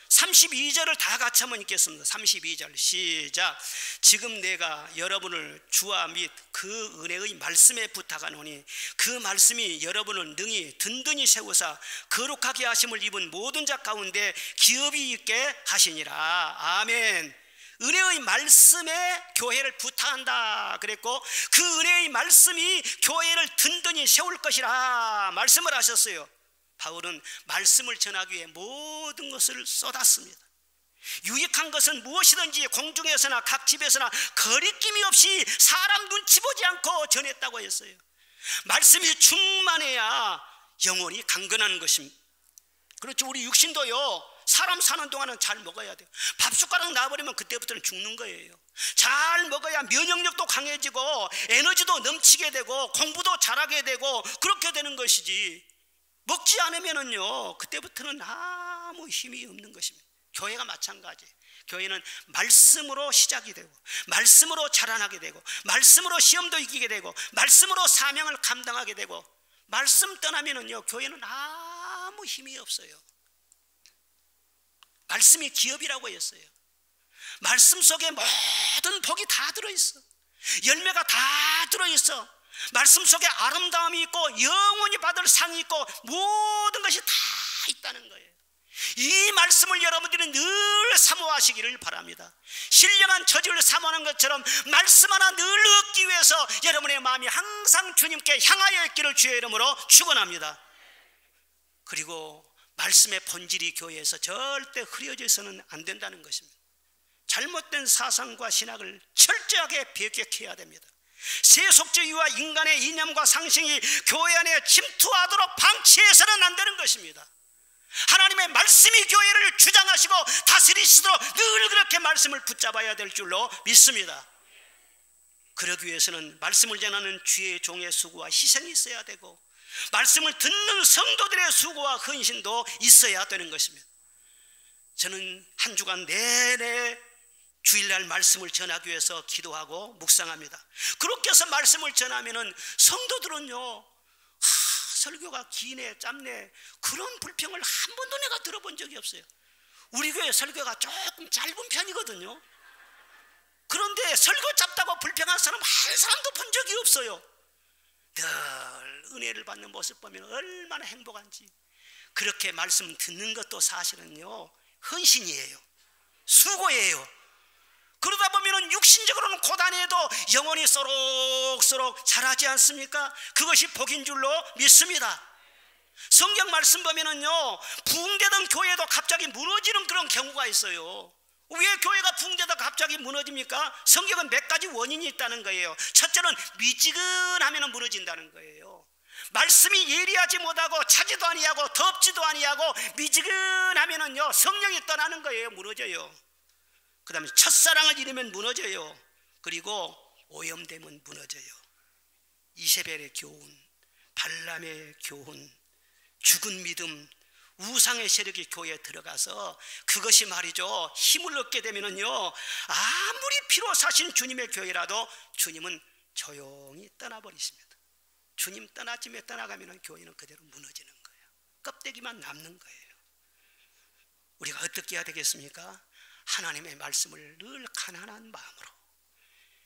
32절을 다 같이 한번 읽겠습니다. 32절 시작. 지금 내가 여러분을 주와 및 그 은혜의 말씀에 부탁하노니 그 말씀이 여러분을 능히 든든히 세우사 거룩하게 하심을 입은 모든 자 가운데 기업이 있게 하시니라. 아멘. 은혜의 말씀에 교회를 부탁한다 그랬고 그 은혜의 말씀이 교회를 든든히 세울 것이라 말씀을 하셨어요. 바울은 말씀을 전하기 위해 모든 것을 쏟았습니다. 유익한 것은 무엇이든지 공중에서나 각 집에서나 거리낌이 없이 사람 눈치 보지 않고 전했다고 했어요. 말씀이 충만해야 영혼이 강건한 것입니다. 그렇죠. 우리 육신도요, 사람 사는 동안은 잘 먹어야 돼요. 밥숟가락 놔버리면 그때부터는 죽는 거예요. 잘 먹어야 면역력도 강해지고 에너지도 넘치게 되고 공부도 잘하게 되고 그렇게 되는 것이지, 먹지 않으면은요 그때부터는 아무 힘이 없는 것입니다. 교회가 마찬가지예요. 교회는 말씀으로 시작이 되고 말씀으로 자라나게 되고 말씀으로 시험도 이기게 되고 말씀으로 사명을 감당하게 되고, 말씀 떠나면은요 교회는 아무 힘이 없어요. 말씀이 기업이라고 했어요. 말씀 속에 모든 복이 다 들어있어. 열매가 다 들어있어. 말씀 속에 아름다움이 있고 영원히 받을 상이 있고 모든 것이 다 있다는 거예요. 이 말씀을 여러분들이 늘 사모하시기를 바랍니다. 신령한 저주를 사모하는 것처럼 말씀 하나 늘 얻기 위해서 여러분의 마음이 항상 주님께 향하여 있기를 주의 이름으로 축원합니다. 그리고 말씀의 본질이 교회에서 절대 흐려져서는 안 된다는 것입니다. 잘못된 사상과 신학을 철저하게 배격해야 됩니다. 세속주의와 인간의 이념과 상식이 교회 안에 침투하도록 방치해서는 안 되는 것입니다. 하나님의 말씀이 교회를 주장하시고 다스리시도록 늘 그렇게 말씀을 붙잡아야 될 줄로 믿습니다. 그러기 위해서는 말씀을 전하는 주의 종의 수고와 희생이 있어야 되고 말씀을 듣는 성도들의 수고와 헌신도 있어야 되는 것입니다. 저는 한 주간 내내 주일날 말씀을 전하기 위해서 기도하고 묵상합니다. 그렇게 해서 말씀을 전하면은 성도들은요, 설교가 기네 짧네 그런 불평을 한 번도 내가 들어본 적이 없어요. 우리 교회 설교가 조금 짧은 편이거든요. 그런데 설교 짧다고 불평한 사람 한 사람도 본 적이 없어요. 늘 은혜를 받는 모습 보면 얼마나 행복한지. 그렇게 말씀 듣는 것도 사실은요 헌신이에요. 수고예요. 그러다 보면 육신적으로는 고단해도 영혼이 쏘록쏘록 자라지 않습니까? 그것이 복인 줄로 믿습니다. 성경 말씀 보면은요 부흥되던 교회도 갑자기 무너지는 그런 경우가 있어요. 왜 교회가 부흥되다 갑자기 무너집니까? 성경은 몇 가지 원인이 있다는 거예요. 첫째는 미지근하면 무너진다는 거예요. 말씀이 예리하지 못하고 차지도 아니하고 덥지도 아니하고 미지근하면은요 성령이 떠나는 거예요. 무너져요. 그 다음에 첫사랑을 잃으면 무너져요. 그리고 오염되면 무너져요. 이세벨의 교훈, 발람의 교훈, 죽은 믿음, 우상의 세력이 교회에 들어가서 그것이 말이죠, 힘을 얻게 되면은요, 아무리 피로 사신 주님의 교회라도 주님은 조용히 떠나버리십니다. 주님 떠나쯤에 떠나가면은 교회는 그대로 무너지는 거예요. 껍데기만 남는 거예요. 우리가 어떻게 해야 되겠습니까? 하나님의 말씀을 늘 가난한 마음으로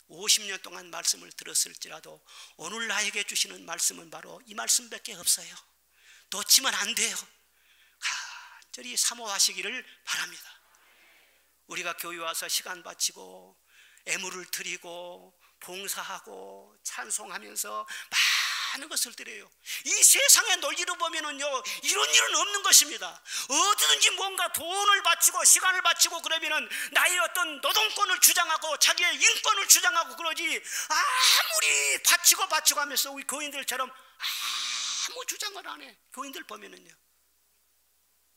50년 동안 말씀을 들었을지라도 오늘 나에게 주시는 말씀은 바로 이 말씀밖에 없어요. 놓치면 안 돼요. 간절히 사모하시기를 바랍니다. 우리가 교회 와서 시간 바치고 애물을 드리고 봉사하고 찬송하면서 많은 것을 드려요. 이 세상의 논리로 보면은요, 이런 일은 없는 것입니다. 어디든지 뭔가 돈을 바치고 시간을 바치고 그러면은 나의 어떤 노동권을 주장하고 자기의 인권을 주장하고 그러지, 아무리 바치고 하면서 우리 교인들처럼 아무 주장을 안 해. 교인들 보면은요,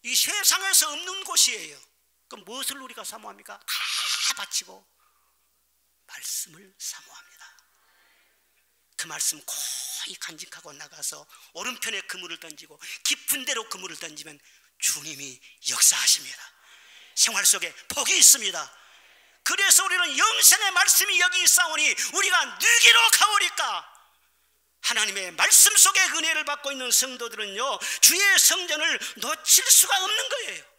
이 세상에서 없는 곳이에요. 그럼 무엇을 우리가 사모합니까? 다 바치고 말씀을 사모합니다. 그 말씀 거의 간직하고 나가서 오른편에 그물을 던지고 깊은 데로 그물을 던지면 주님이 역사하십니다. 생활 속에 복이 있습니다. 그래서 우리는 영생의 말씀이 여기 있사오니 우리가 누기로 가오리까? 하나님의 말씀 속에 은혜를 받고 있는 성도들은요, 주의 성전을 놓칠 수가 없는 거예요.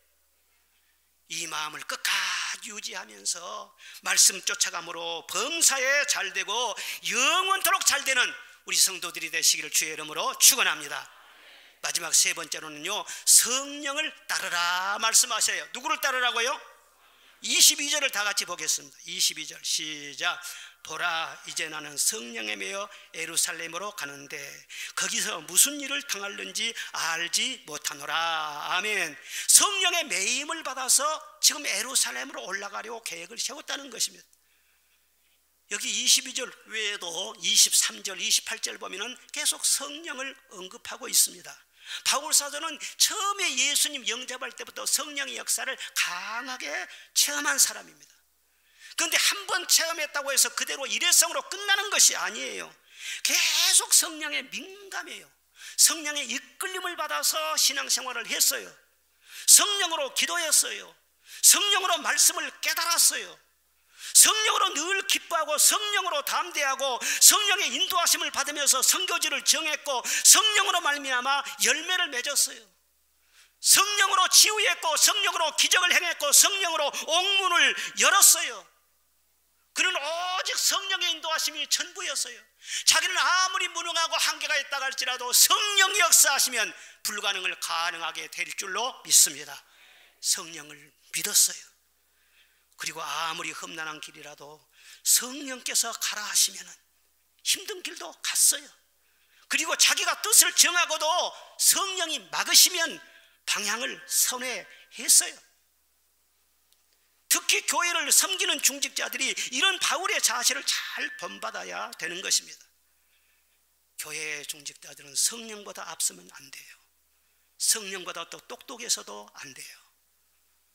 이 마음을 끝까지 유지하면서 말씀 쫓아감으로 범사에 잘되고 영원토록 잘되는 우리 성도들이 되시기를 주의 이름으로 축원합니다. 마지막 세 번째로는요, 성령을 따르라 말씀하셔요. 누구를 따르라고요? 22절을 다 같이 보겠습니다. 22절 시작. 보라, 이제 나는 성령에 매여 예루살렘으로 가는데 거기서 무슨 일을 당할는지 알지 못하노라. 아멘. 성령의 매임을 받아서 지금 예루살렘으로 올라가려고 계획을 세웠다는 것입니다. 여기 22절 외에도 23절, 28절 보면은 계속 성령을 언급하고 있습니다. 바울 사도는 처음에 예수님 영접할 때부터 성령의 역사를 강하게 체험한 사람입니다. 그런데 한 번 체험했다고 해서 그대로 일회성으로 끝나는 것이 아니에요. 계속 성령에 민감해요. 성령의 이끌림을 받아서 신앙생활을 했어요. 성령으로 기도했어요. 성령으로 말씀을 깨달았어요. 성령으로 늘 기뻐하고 성령으로 담대하고 성령의 인도하심을 받으면서 선교지를 정했고 성령으로 말미암아 열매를 맺었어요. 성령으로 치유했고 성령으로 기적을 행했고 성령으로 옥문을 열었어요. 그는 오직 성령의 인도하심이 전부였어요. 자기는 아무리 무능하고 한계가 있다고 할지라도 성령이 역사하시면 불가능을 가능하게 될 줄로 믿습니다. 성령을 믿었어요. 그리고 아무리 험난한 길이라도 성령께서 가라 하시면 힘든 길도 갔어요. 그리고 자기가 뜻을 정하고도 성령이 막으시면 방향을 선회했어요. 특히 교회를 섬기는 중직자들이 이런 바울의 자세를 잘 본받아야 되는 것입니다. 교회의 중직자들은 성령보다 앞서면 안 돼요. 성령보다 또 똑똑해서도 안 돼요.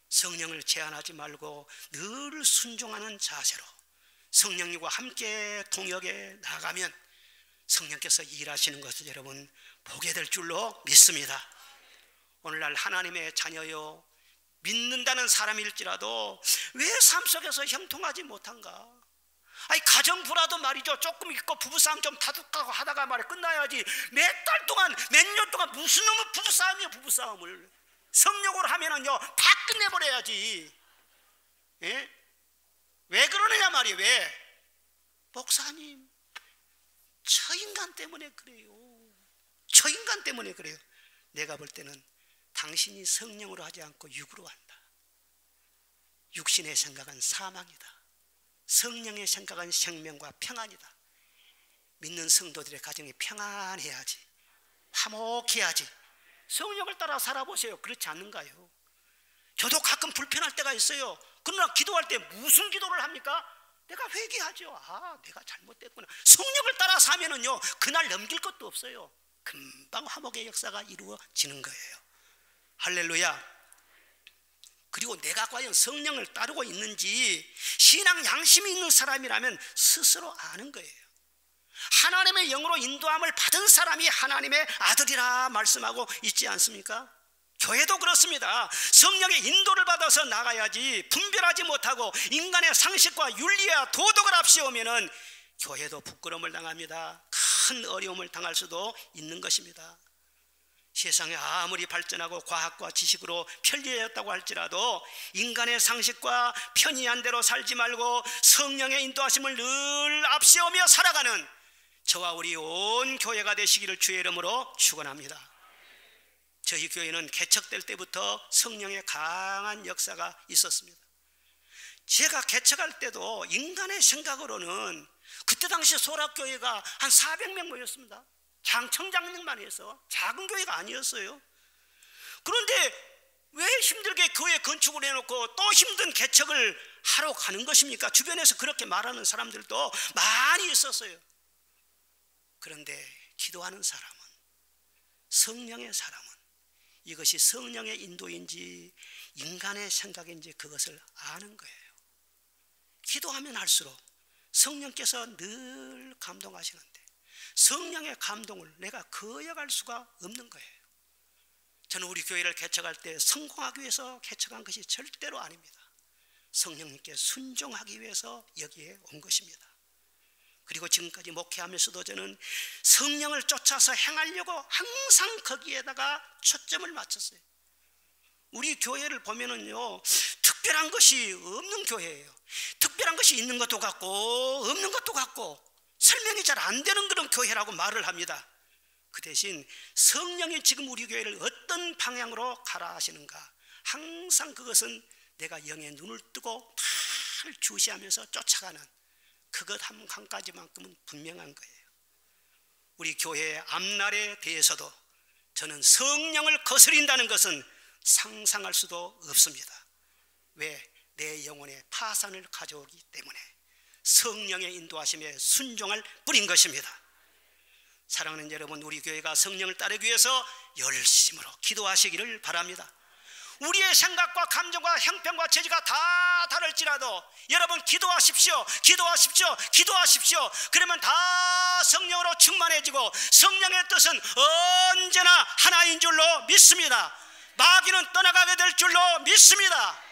성령을 제한하지 말고 늘 순종하는 자세로 성령님과 함께 동역에 나가면 성령께서 일하시는 것을 여러분 보게 될 줄로 믿습니다. 오늘날 하나님의 자녀요, 믿는다는 사람일지라도 왜 삶 속에서 형통하지 못한가? 아니 가정부라도 말이죠, 조금 있고 부부싸움 좀 다독하고 하다가 말이야 끝나야지. 몇 달 동안 몇 년 동안 무슨 놈의 부부싸움이야. 부부싸움을 성령으로 하면은요 다 끝내버려야지. 예? 왜 그러느냐 말이에요. 왜? 목사님, 저 인간 때문에 그래요. 저 인간 때문에 그래요. 내가 볼 때는 당신이 성령으로 하지 않고 육으로 한다. 육신의 생각은 사망이다. 성령의 생각은 생명과 평안이다. 믿는 성도들의 가정이 평안해야지, 화목해야지. 성령을 따라 살아보세요. 그렇지 않는가요? 저도 가끔 불편할 때가 있어요. 그러나 기도할 때 무슨 기도를 합니까? 내가 회개하죠. 아, 내가 잘못됐구나. 성령을 따라 사면은요 그날 넘길 것도 없어요. 금방 화목의 역사가 이루어지는 거예요. 할렐루야. 그리고 내가 과연 성령을 따르고 있는지 신앙 양심이 있는 사람이라면 스스로 아는 거예요. 하나님의 영으로 인도함을 받은 사람이 하나님의 아들이라 말씀하고 있지 않습니까? 교회도 그렇습니다. 성령의 인도를 받아서 나가야지 분별하지 못하고 인간의 상식과 윤리와 도덕을 앞세우면은 교회도 부끄러움을 당합니다. 큰 어려움을 당할 수도 있는 것입니다. 세상에 아무리 발전하고 과학과 지식으로 편리해졌다고 할지라도 인간의 상식과 편이한 대로 살지 말고 성령의 인도하심을 늘 앞세우며 살아가는 저와 우리 온 교회가 되시기를 주의 이름으로 축원합니다. 저희 교회는 개척될 때부터 성령의 강한 역사가 있었습니다. 제가 개척할 때도 인간의 생각으로는 그때 당시 소락교회가 한 400명 모였습니다. 청장님만 해서 작은 교회가 아니었어요. 그런데 왜 힘들게 교회 건축을 해놓고 또 힘든 개척을 하러 가는 것입니까? 주변에서 그렇게 말하는 사람들도 많이 있었어요. 그런데 기도하는 사람은, 성령의 사람은 이것이 성령의 인도인지 인간의 생각인지 그것을 아는 거예요. 기도하면 할수록 성령께서 늘 감동하시는데 성령의 감동을 내가 거역할 수가 없는 거예요. 저는 우리 교회를 개척할 때 성공하기 위해서 개척한 것이 절대로 아닙니다. 성령님께 순종하기 위해서 여기에 온 것입니다. 그리고 지금까지 목회하면서도 저는 성령을 쫓아서 행하려고 항상 거기에다가 초점을 맞췄어요. 우리 교회를 보면은요, 특별한 것이 없는 교회예요. 특별한 것이 있는 것도 같고 없는 것도 같고 설명이 잘 안 되는 그런 교회라고 말을 합니다. 그 대신 성령이 지금 우리 교회를 어떤 방향으로 가라 하시는가, 항상 그것은 내가 영의 눈을 뜨고 잘 주시하면서 쫓아가는 그것 한 가지만큼은 분명한 거예요. 우리 교회의 앞날에 대해서도 저는 성령을 거스린다는 것은 상상할 수도 없습니다. 왜? 내 영혼의 파산을 가져오기 때문에 성령의 인도하심에 순종할 뿐인 것입니다. 사랑하는 여러분, 우리 교회가 성령을 따르기 위해서 열심으로 기도하시기를 바랍니다. 우리의 생각과 감정과 형편과 처지가 다 다를지라도 여러분 기도하십시오. 기도하십시오. 기도하십시오. 그러면 다 성령으로 충만해지고 성령의 뜻은 언제나 하나인 줄로 믿습니다. 마귀는 떠나가게 될 줄로 믿습니다.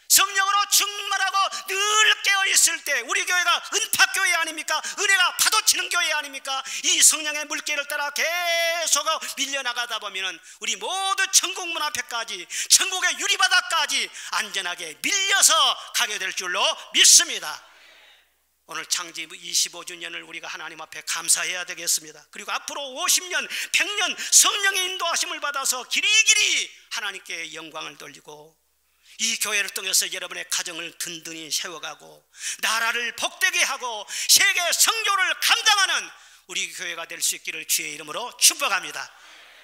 성령으로 충만하고 늘 깨어있을 때 우리 교회가 은파교회 아닙니까? 은혜가 파도치는 교회 아닙니까? 이 성령의 물결을 따라 계속 밀려나가다 보면 우리 모두 천국 문 앞에까지, 천국의 유리바닥까지 안전하게 밀려서 가게 될 줄로 믿습니다. 오늘 창립 25주년을 우리가 하나님 앞에 감사해야 되겠습니다. 그리고 앞으로 50년, 100년 성령의 인도하심을 받아서 길이길이 하나님께 영광을 돌리고 이 교회를 통해서 여러분의 가정을 든든히 세워가고 나라를 복되게 하고 세계 선교를 감당하는 우리 교회가 될 수 있기를 주의 이름으로 축복합니다.